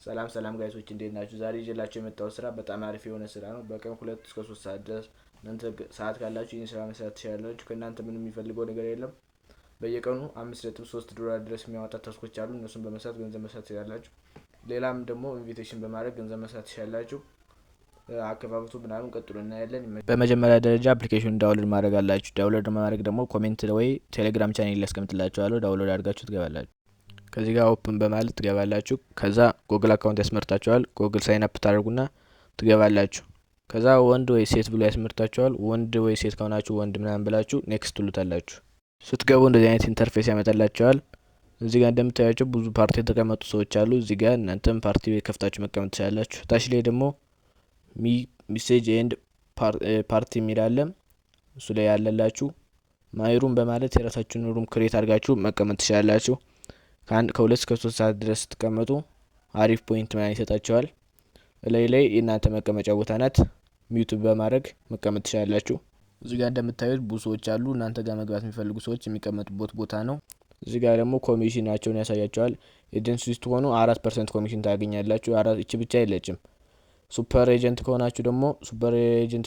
ሰላም ጋይሶች እንዴት ናችሁ? ዛሬ ይዤላችሁ የመጣው ስራ በጣም አሪፍ የሆነ ስራ ነው። በቀን 2 እስከ 3 ሰዓት ድረስ እናንተ ሰዓት ካላችሁ ይህን ስራ መስራት ትችላላችሁ። ከእናንተ ምንም የሚፈልገው ነገር የለም። በየቀኑ 5.3 ዶላር ድረስ የሚያወጣ ታስኮች አሉ። እነሱን በመስራት ገንዘብ መስራት ትችላላችሁ። ሌላም ደግሞ ኢንቪቴሽን በማድረግ ገንዘብ መስራት ትችላላችሁ። አከፋፈቱ ምናምን ቀጥሎ እናያለን። በመጀመሪያ ደረጃ አፕሊኬሽኑን ዳውንሎድ ማድረግ አላችሁ። ዳውንሎድ ማድረግ ደግሞ ኮሜንት ወይ ቴሌግራም ቻናል ላይ አስቀምጥላችኋለሁ። ዳውንሎድ አድርጋችሁ ትገባላችሁ። ከዚህ ጋር ኦፕን በማለት ትገባላችሁ። ከዛ ጉግል አካውንት ያስመርጣችኋል። ጉግል ሳይን አፕ ታደርጉና ትገባላችሁ። ከዛ ወንድ ወይ ሴት ብሎ ያስመርጣችኋል። ወንድ ወይ ሴት ከሆናችሁ ወንድ ምናምን ብላችሁ ኔክስት ትሉታላችሁ። ስትገቡ እንደዚህ አይነት ኢንተርፌስ ያመጣላችኋል። እዚህ ጋር እንደምታያቸው ብዙ ፓርቲ የተቀመጡ ሰዎች አሉ። እዚህ ጋር እናንተም ፓርቲ ከፍታችሁ መቀመጥ ትችላላችሁ። ታች ላይ ደግሞ ሚሴጅ ኤንድ ፓርቲ የሚል አለ። እሱ ላይ ያለላችሁ ማይሩም በማለት የራሳችሁን ሩም ክሬት አድርጋችሁ መቀመጥ ትችላላችሁ። ከ2 እስከ 3 ሰዓት ድረስ ስትቀመጡ አሪፍ ፖይንት ምናምን ይሰጣችኋል። ላይ የእናንተ መቀመጫ ቦታ ናት። ሚዩት በማድረግ መቀመጥ ትችላላችሁ። እዚህ ጋር እንደምታዩት ብዙ ሰዎች አሉ። እናንተ ጋር መግባት የሚፈልጉ ሰዎች የሚቀመጡበት ቦታ ነው። እዚህ ጋር ደግሞ ኮሚሽናቸውን ያሳያቸዋል። ኤጀንሲ ውስጥ ሆኖ 4% ኮሚሽን ታገኛላችሁ። እቺ ብቻ የለችም። ሱፐር ኤጀንት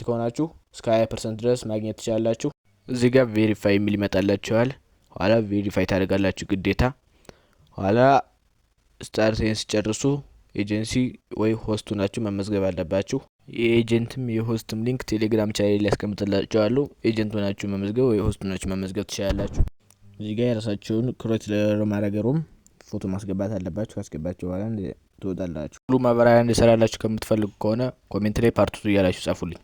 ከሆናችሁ እስከ 20% ድረስ ማግኘት ትችላላችሁ። እዚህ ጋር ቬሪፋይ የሚል ይመጣላችኋል። ኋላ ቬሪፋይ ታደርጋላችሁ ግዴታ። ኋላ ስታርቴን ሲጨርሱ ኤጀንሲ ወይ ሆስቱ ናችሁ መመዝገብ አለባችሁ። የኤጀንትም የሆስትም ሊንክ ቴሌግራም ቻናል ላይ ያስቀምጥላችኋለሁ። ኤጀንት ሆናችሁ መመዝገብ ወይ ሆስቱ ናችሁ መመዝገብ ትችላላችሁ። እዚህ ጋር የራሳችሁን ክሬት ለማድረግ ሩም ፎቶ ማስገባት አለባችሁ። ካስገባችሁ በኋላ ትወጣላችሁ። ሁሉ ማብራሪያ እንድሰራላችሁ ከምትፈልጉ ከሆነ ኮሜንት ላይ ፓርት 2 እያላችሁ ጻፉልኝ።